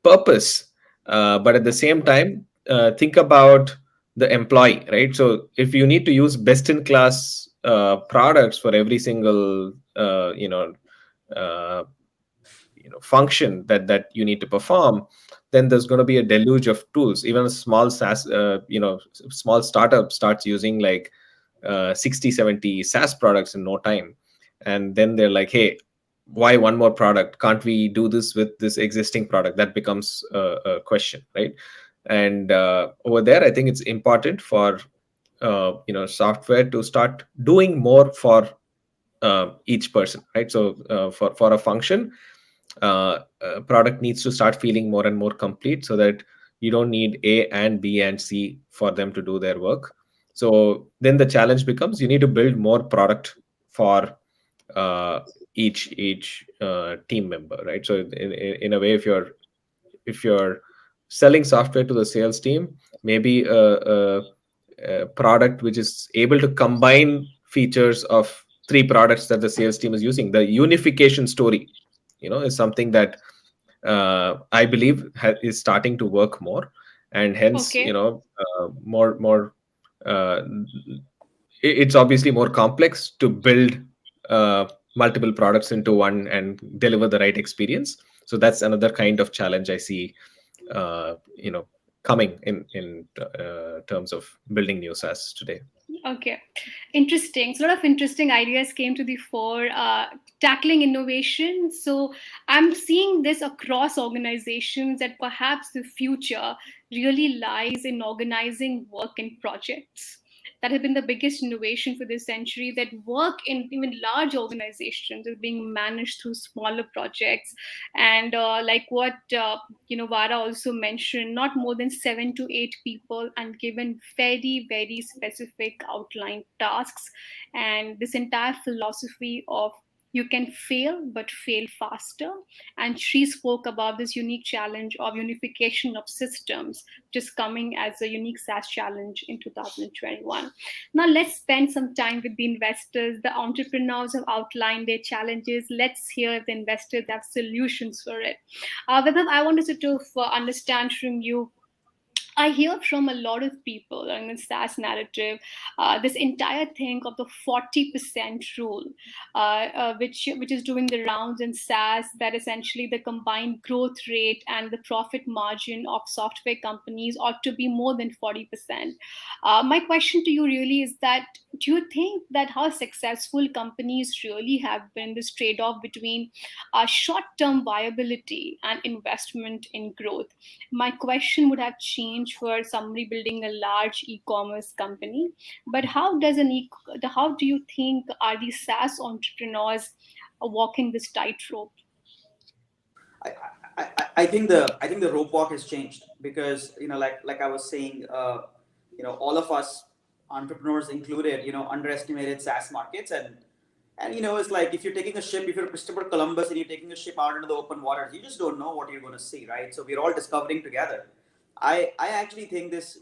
purpose, but at the same time, think about the employee, right? So if you need to use best in class products for every single uh, function that you need to perform, then there's going to be a deluge of tools. Even a small SaaS, small startup starts using like 60 70 SaaS products in no time, and then they're like, hey, why one more product? Can't we do this with this existing product? That becomes a question, right? And over there, I think it's important for software to start doing more for each person, right? So for a function, product needs to start feeling more and more complete, so that you don't need A and B and C for them to do their work. So then the challenge becomes, you need to build more product for uh, each team member, right? So in a way, if you're selling software to the sales team, maybe a product which is able to combine features of three products that the sales team is using, the unification story, is something that I believe is starting to work more, and hence, Okay. more. Uh, it's obviously more complex to build multiple products into one and deliver the right experience. So that's another kind of challenge I see, uh, you know, coming in terms of building new SaaS today. Okay, interesting. So a lot of interesting ideas came to the fore, tackling innovation. So I'm seeing this across organizations that perhaps the future really lies in organizing work in projects. That has been the biggest innovation for this century. That work in even large organizations is being managed through smaller projects, and like what Vara also mentioned, not more than 7 to 8 people, and given very, very specific outlined tasks. And this entire philosophy of you can fail, but fail faster. And she spoke about this unique challenge of unification of systems, just coming as a unique SaaS challenge in 2021. Now, let's spend some time with the investors. The entrepreneurs have outlined their challenges. Let's hear if the investors have solutions for it. Vaibhav, I want to sort of understand from you. I hear from a lot of people in the SaaS narrative this entire thing of the 40% rule, which is doing the rounds in SaaS, that essentially the combined growth rate and the profit margin of software companies ought to be more than 40%. My question to you really is that, do you think that how successful companies really have been this trade-off between short-term viability and investment in growth? My question would have changed for somebody building a large e-commerce company, but how do you think are these SaaS entrepreneurs walking this tightrope? I, I think the rope walk has changed because like I was saying, all of us entrepreneurs included, underestimated SaaS markets. And it's like if you're taking a ship, if you're Christopher Columbus and you're taking a ship out into the open waters, you just don't know what you're going to see, right? So we're all discovering together. I actually think this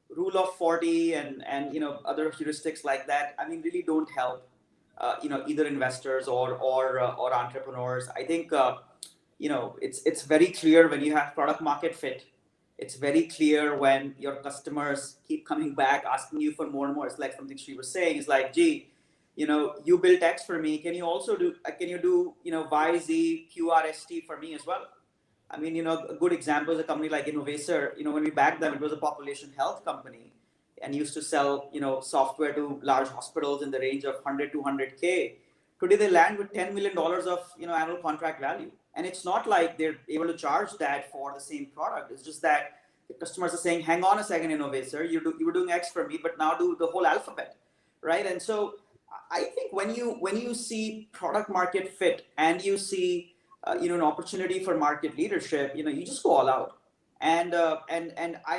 rule of 40 and other heuristics like that, I mean, really don't help either investors or entrepreneurs. I think it's very clear when you have product market fit. It's very clear when your customers keep coming back asking you for more and more. It's like something she was saying. It's like, gee, you built X for me. Can you also do? Can you do Y, Z, Q, R, S, T for me as well? I mean, a good example is a company like Innovacer. When we backed them, it was a population health company and used to sell, software to large hospitals in the range of 100 to 100K. Today, they land with $10 million of, annual contract value. And it's not like they're able to charge that for the same product. It's just that the customers are saying, hang on a second, Innovator, you were doing X for me, but now do the whole alphabet, right? And so I think when you see product market fit and you see an opportunity for market leadership, you just go all out. And I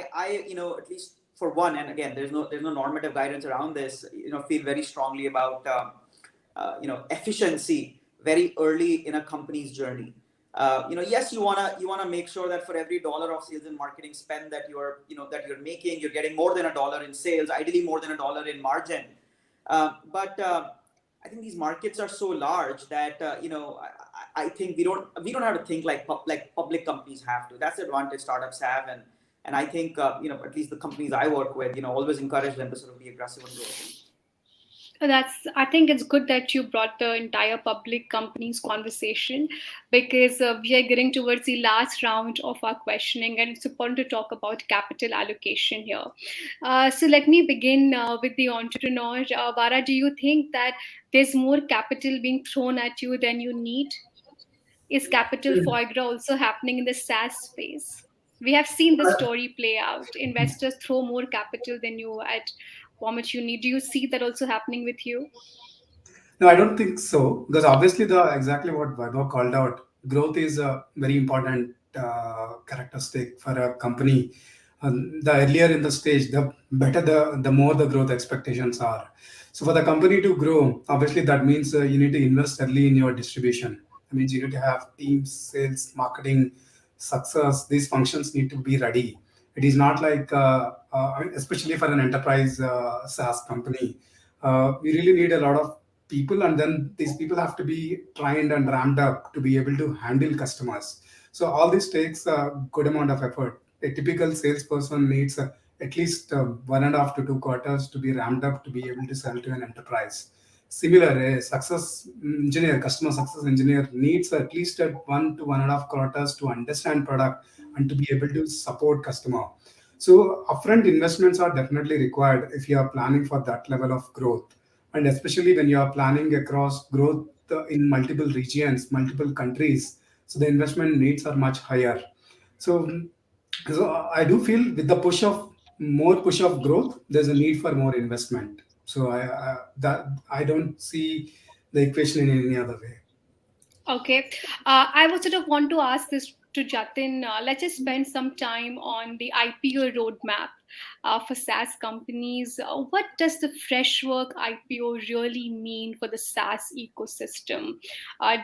at least for one, and again, there's no normative guidance around this. Feel very strongly about efficiency very early in a company's journey. Yes, you wanna make sure that for every dollar of sales and marketing spend that you're making, you're getting more than $1 in sales, ideally more than $1 in margin. But I think these markets are so large that I think we don't have to think like public companies have to. That's the advantage startups have, and And I think at least the companies I work with, always encourage them to sort of be aggressive on growth. I think it's good that you brought the entire public companies conversation, because we are getting towards the last round of our questioning, and it's important to talk about capital allocation here. So let me begin with the entrepreneur. Vara, do you think that there's more capital being thrown at you than you need? Is capital foie gras also happening in the SaaS space? We have seen this story play out. Investors throw more capital than you at how much you need. Do you see that also happening with you? No, I don't think so, because obviously the exactly what Vaibhav called out, growth is a very important characteristic for a company. The earlier in the stage, the better the more the growth expectations are. So for the company to grow, obviously that means you need to invest early in your distribution. That means you need to have teams, sales, marketing, success. These functions need to be ready. It is not like, especially for an enterprise SaaS company, we really need a lot of people, and then these people have to be trained and ramped up to be able to handle customers. So all this takes a good amount of effort. A typical salesperson needs at least 1.5 to 2 quarters to be ramped up to be able to sell to an enterprise. Similar, a success engineer, customer success engineer needs at least 1 to 1.5 quarters to understand product and to be able to support customer. So upfront investments are definitely required if you are planning for that level of growth, and especially when you are planning across growth in multiple regions, multiple countries. So the investment needs are much higher. So, so I do feel with the push of growth, there's a need for more investment. So I don't see the equation in any other way. Okay. I would sort of want to ask this to Jatin. Let's just spend some time on the IPO roadmap for SaaS companies. What does the Freshwork IPO really mean for the SaaS ecosystem?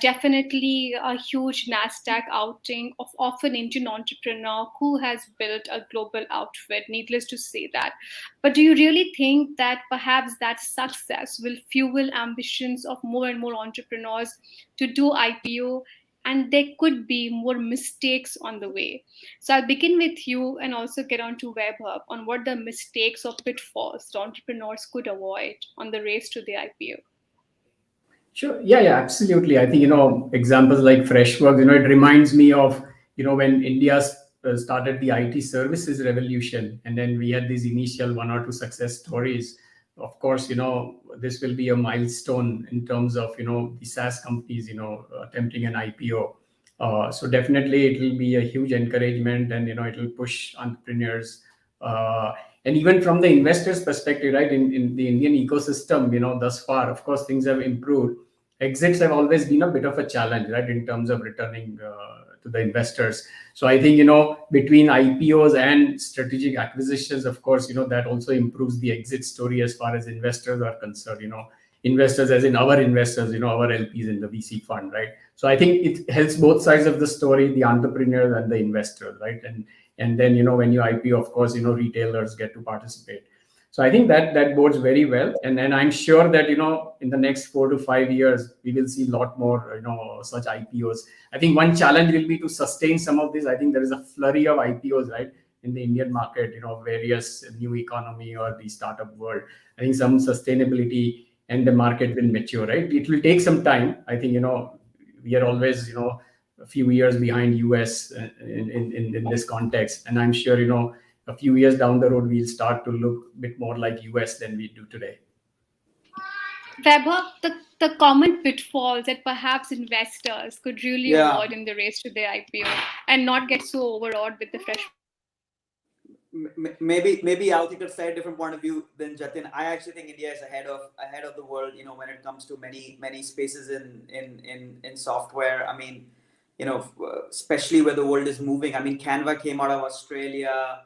Definitely a huge NASDAQ outing of an Indian entrepreneur who has built a global outfit, needless to say that. But do you really think that perhaps that success will fuel ambitions of more and more entrepreneurs to do IPO, and there could be more mistakes on the way? So I'll begin with you and also get on to WebHub on what the mistakes or pitfalls the entrepreneurs could avoid on the race to the IPO. Sure. Yeah, absolutely. I think, examples like Freshworks, it reminds me of, when India started the IT services revolution, and then we had these initial one or two success stories. Of course, this will be a milestone in terms of, the SaaS companies, attempting an IPO. So definitely it will be a huge encouragement, and, it will push entrepreneurs. And even from the investors' perspective, right, in the Indian ecosystem, thus far, of course, things have improved. Exits have always been a bit of a challenge, right, in terms of returning to the investors. So I think, between IPOs and strategic acquisitions, of course, that also improves the exit story as far as investors are concerned. Investors, as in our investors, our LPs in the VC fund, right? So I think it helps both sides of the story, the entrepreneurs and the investors, right? And then, when you IPO, of course, retailers get to participate. So I think that bodes very well, and then I'm sure that in the next 4 to 5 years we will see a lot more such IPOs. I think one challenge will be to sustain some of this. I think there is a flurry of IPOs, right, in the Indian market, various new economy or the startup world. I think some sustainability and the market will mature, right? It will take some time. I think we are always a few years behind US in this context, and I'm sure a few years down the road, we'll start to look a bit more like US than we do today. Vaibhav, the common pitfalls that perhaps investors could really avoid in the race to the IPO and not get so overawed with the fresh. Maybe I'll take a slightly different point of view than Jatin. I actually think India is ahead of the world, when it comes to many spaces in software. I mean, especially where the world is moving. I mean, Canva came out of Australia.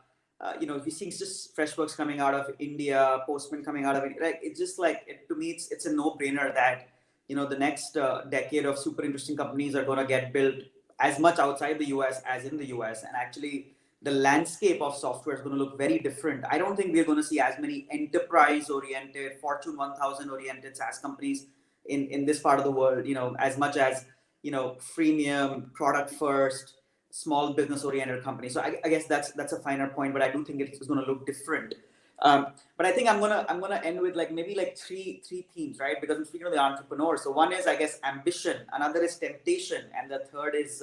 We're seeing just Freshworks coming out of India, Postman coming out of India. Like, it's just like, to me, it's a no-brainer that the next decade of super interesting companies are going to get built as much outside the US as in the US, and actually the landscape of software is going to look very different. I don't think we're going to see as many enterprise-oriented, Fortune 1000-oriented SaaS companies in this part of the world, as much as freemium, product first, small business oriented company. So I guess that's a finer point, but I do think it's going to look different. But I think I'm gonna end with like maybe like three themes, right? Because I'm speaking to the entrepreneur. So one is, I guess, ambition, another is temptation, and the third is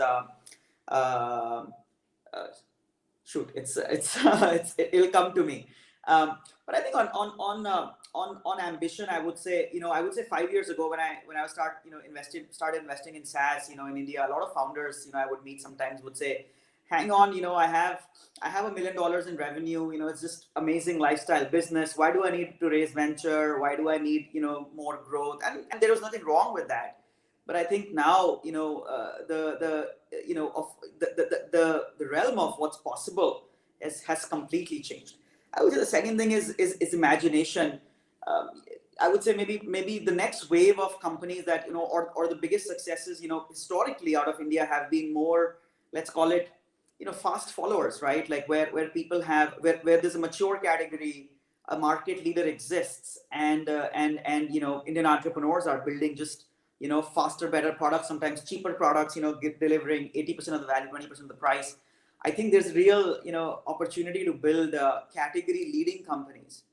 uh, shoot, it'll come to me. But I think on ambition, I would say 5 years ago when I started investing in SaaS, in India, a lot of founders, I would meet sometimes would say, hang on, I have $1 million in revenue, it's just amazing lifestyle business. Why do I need to raise venture? Why do I need, more growth? And there was nothing wrong with that. But I think now, the realm of what's possible has completely changed. I would say the second thing is imagination. I would say maybe the next wave of companies that or the biggest successes historically out of India have been more, let's call it, fast followers, right? Like where people have where there's a mature category, a market leader exists, and Indian entrepreneurs are building just faster, better products, sometimes cheaper products, delivering 80% of the value, 20% of the price. I think there's real opportunity to build category leading companies,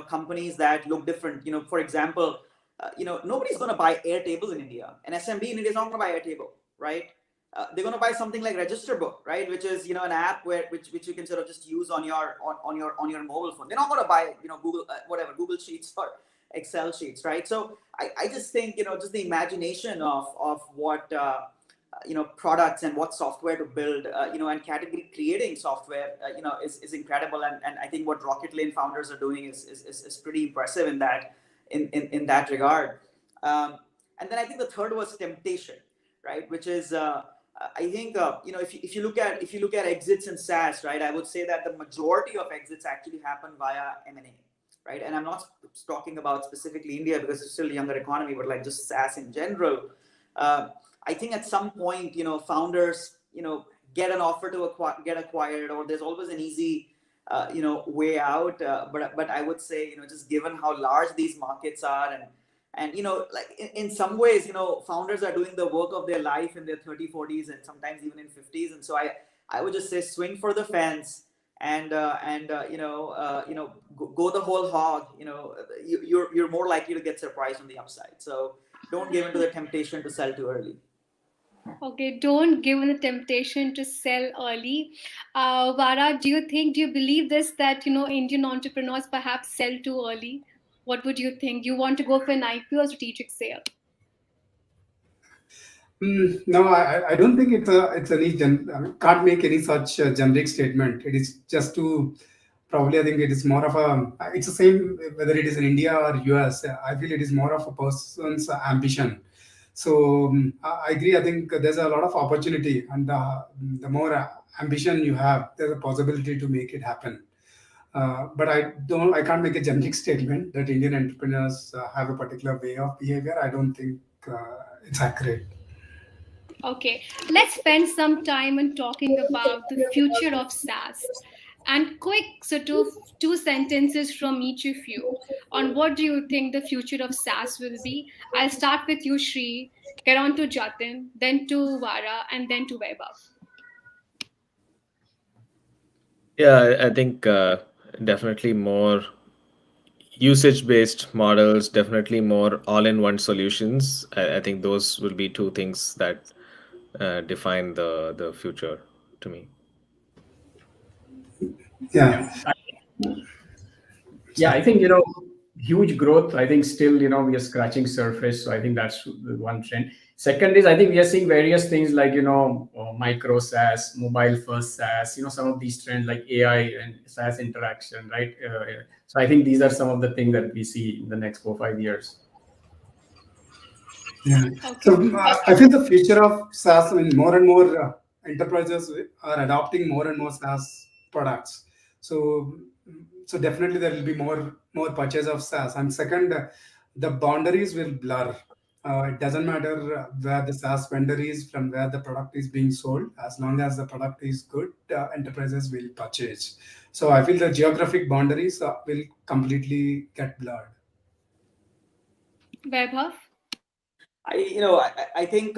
companies that look different. For example, nobody's going to buy Airtable in India. An SMB in India is not going to buy Airtable, right? They're going to buy something like Register Book, right, which is an app which you can sort of just use on your mobile phone. They're not going to buy Google Google Sheets or Excel sheets, right? So I just think just the imagination of what products and what software to build, and category creating software, is incredible. And I think what Rocket Lane founders are doing is pretty impressive in that regard. And then I think the third was temptation, right? Which is I think if you look at exits in SaaS, right, I would say that the majority of exits actually happen via M&A, right? And I'm not talking about specifically India because it's still a younger economy, but like just SaaS in general. I think at some point, founders, get an offer to get acquired, or there's always an easy, way out. But I would say, just given how large these markets are, and like in some ways, founders are doing the work of their life in their 30s, 40s, and sometimes even in 50s. And so I would just say swing for the fence and go the whole hog. You're more likely to get surprised on the upside. So don't give into the temptation to sell too early. Okay, don't give in the temptation to sell early. Vara, do you believe this, that Indian entrepreneurs perhaps sell too early? What would you think? Do you want to go for an IPO or strategic sale? No, I don't think it's any can't make any such generic statement. It is just to probably, I think it is more of it's the same whether it is in India or US. I feel it is more of a person's ambition. So I agree. I think there's a lot of opportunity, and the more ambition you have, there's a possibility to make it happen. But I can't make a generic statement that Indian entrepreneurs have a particular way of behavior. I don't think it's accurate. Okay, let's spend some time on talking about the future of SaaS. And quick sort of two sentences from each of you on what do you think the future of SaaS will be. I'll start with you, Shri, get on to Jatin, then to Vara, and then to Vaibhav. Yeah, I think definitely more usage-based models, definitely more all-in-one solutions. I think those will be two things that define the future to me. Yeah. Yeah, I think huge growth. I think still we are scratching surface. So I think that's the one trend. Second is I think we are seeing various things like micro SaaS, mobile first SaaS. Some of these trends like AI and SaaS interaction, right? So I think these are some of the things that we see in the next 4-5 years. Yeah. Okay. So I feel the future of SaaS, I mean, more and more enterprises are adopting more and more SaaS products. So definitely there will be more purchase of SaaS. And second, the boundaries will blur. It doesn't matter where the SaaS vendor is, from where the product is being sold. As long as the product is good, enterprises will purchase. So I feel the geographic boundaries will completely get blurred. Vaibhav? I think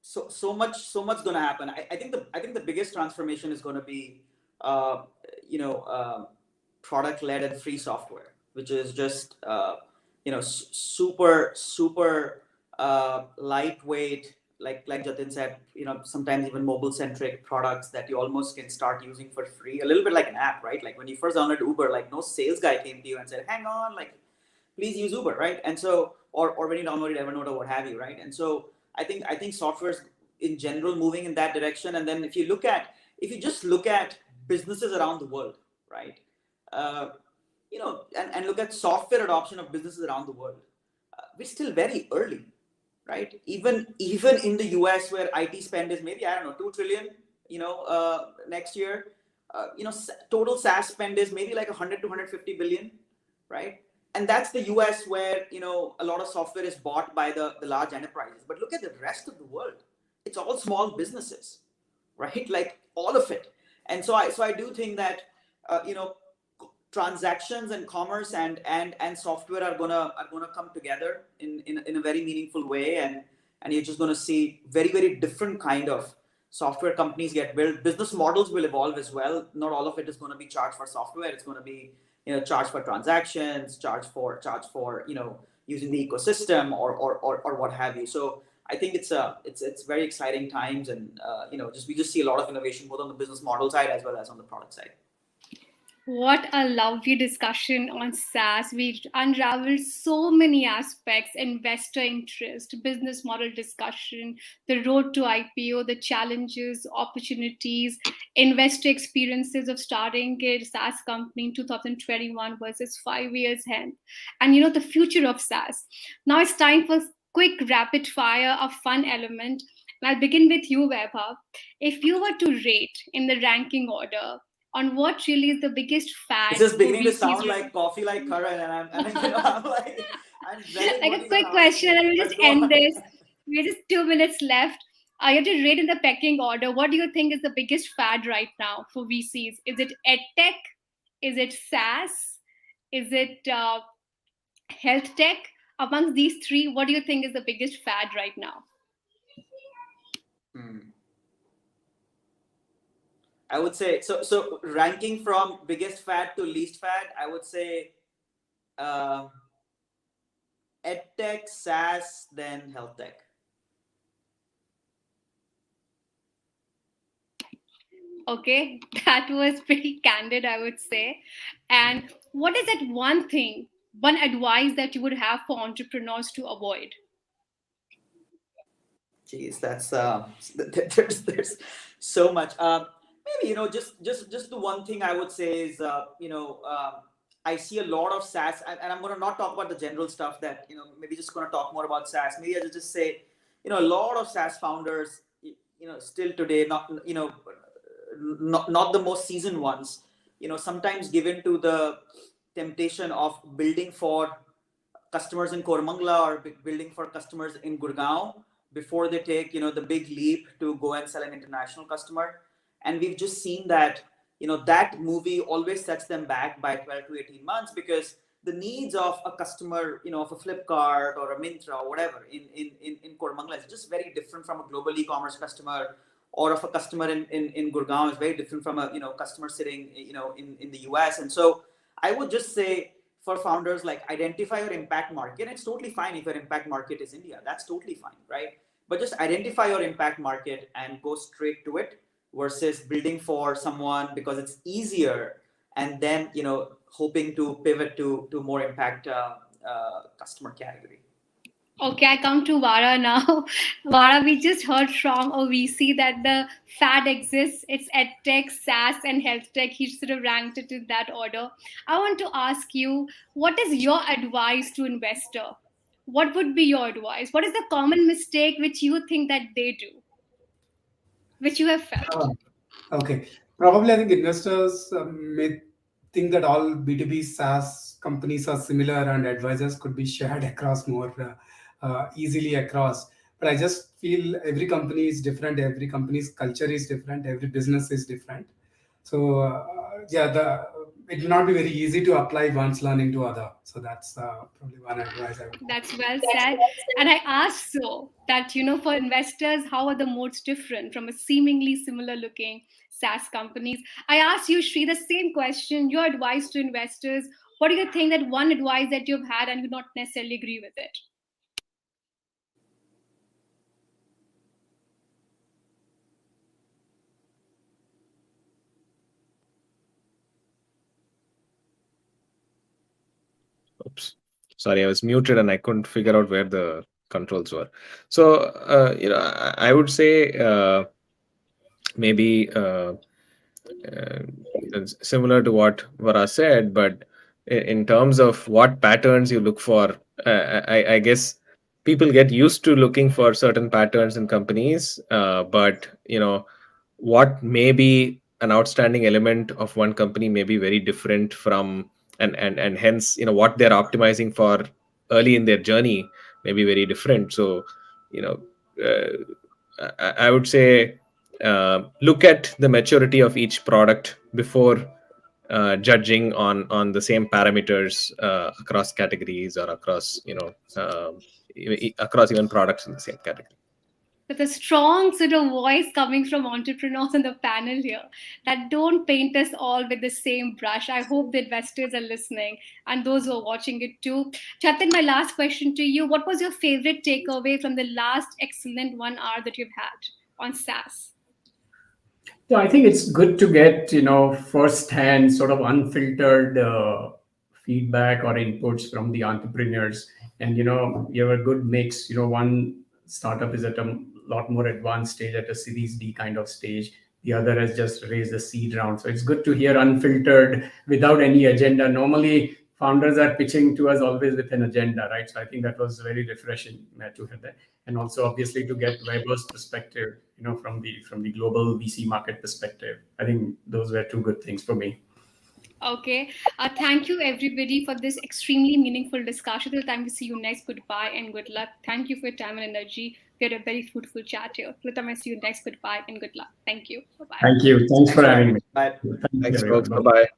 so much going to happen. I think the biggest transformation is going to be uh, you know product led and free software, which is just super lightweight, like Jatin said, sometimes even mobile centric products that you almost can start using for free, a little bit like an app, right? Like when you first downloaded Uber, like no sales guy came to you and said, hang on, like please use Uber, right? And so, or when you downloaded Evernote or what have you, right? And so I think software is in general moving in that direction. And then if you just look at businesses around the world, right? Uh, and look at software adoption of businesses around the world. We're still very early, right? Even in the US, where IT spend is maybe, I don't know, 2 trillion, next year, total SaaS spend is maybe like 100 to 150 billion, right? And that's the US, where a lot of software is bought by the large enterprises. But look at the rest of the world; it's all small businesses, right? Like all of it. And so I do think that transactions and commerce and software are gonna come together in a very meaningful way, and you're just gonna see very very different kind of software companies get built. Business models will evolve as well. Not all of it is going to be charged for software. It's going to be charged for transactions, charged for using the ecosystem or what have you. So I think it's very exciting times, and we just see a lot of innovation both on the business model side as well as on the product side. What a lovely discussion on SaaS. We unraveled so many aspects: investor interest, business model discussion, the road to IPO, the challenges, opportunities, investor experiences of starting a SaaS company in 2021 versus 5 years hence, and the future of SaaS. Now it's time for quick rapid fire, a fun element. And I'll begin with you, Vaibhav. If you were to rate in the ranking order on what really is the biggest This fad is for beginning to VCs. sound like coffee like Karan, and I'm like, I'm dreading Like what a he's quick gonna ask question, me. and we'll But just go end on. this. We have just 2 minutes left. You have to rate in the pecking order. What do you think is the biggest fad right now for VCs? Is it edtech? Is it SaaS? Is it health tech? Amongst these three, what do you think is the biggest fad right now? I would say so ranking from biggest fad to least fad, I would say edtech, SaaS, then health tech. Okay, that was pretty candid, I would say. And what is that one thing, one advice that you would have for entrepreneurs to avoid? Geez, that's there's so much. Maybe just the one thing I would say is I see a lot of SaaS, and I'm gonna not talk about the general stuff that maybe just gonna talk more about SaaS. Maybe I'll just say a lot of SaaS founders still today, not the most seasoned ones, sometimes given to the temptation of building for customers in Koramangala or building for customers in Gurgaon before they take the big leap to go and sell an international customer. And we've just seen that that movie always sets them back by 12 to 18 months, because the needs of a customer of a Flipkart or a Myntra or whatever in Koramangala is just very different from a global e-commerce customer, or of a customer in Gurgaon is very different from a customer sitting in the US. And so I would just say, for founders, like, identify your impact market. It's totally fine if your impact market is India. That's totally fine, right? But just identify your impact market and go straight to it, versus building for someone because it's easier, and then hoping to pivot to more impact customer category. Okay, I come to Vara now. Vara, we just heard from a VC that the fad exists. It's edtech, SaaS, and health tech. He sort of ranked it in that order. I want to ask you, what is your advice to investor? What would be your advice? What is the common mistake which you think that they do, which you have felt? Uh, Okay. Probably, I think investors may think that all B2B SaaS companies are similar and advisors could be shared across more easily across. But I just feel every company is different, every company's culture is different, every business is different. So, yeah, it will not be very easy to apply one's learning to other. So that's probably one advice I would. That's well said. And I asked so that, for investors, how are the moats different from a seemingly similar looking SaaS companies? I asked you, Sri, the same question, your advice to investors. What do you think that one advice that you've had and you not necessarily agree with it? Oops. Sorry, I was muted and I couldn't figure out where the controls were. So, I would say maybe similar to what Vara said, but in terms of what patterns you look for, I guess people get used to looking for certain patterns in companies, but what may be an outstanding element of one company may be very different from, and hence what they're optimizing for early in their journey may be very different. So I would say look at the maturity of each product before judging on the same parameters across categories or across across even products in the same category. With a strong sort of voice coming from entrepreneurs on the panel here that don't paint us all with the same brush. I hope the investors are listening and those who are watching it too. Jatin, my last question to you. What was your favorite takeaway from the last excellent 1 hour that you've had on SaaS? Yeah, I think it's good to get, first-hand sort of unfiltered feedback or inputs from the entrepreneurs. And, you have a good mix. One startup is at a lot more advanced stage, at a Series D kind of stage. The other has just raised a seed round. So it's good to hear unfiltered without any agenda. Normally, founders are pitching to us always with an agenda, right? So I think that was very refreshing to hear that, and also obviously to get Weber's perspective, from the global VC market perspective. I think those were two good things for me. Okay. Thank you, everybody, for this extremely meaningful discussion. Till the time we see you next, goodbye and good luck. Thank you for your time and energy. We had a very fruitful chat here. Till the time I see you next, goodbye and good luck. Thank you. Bye-bye. Thank you. Thanks for having me. Bye. Thank you, Thanks, everyone. folks. Bye. Bye bye.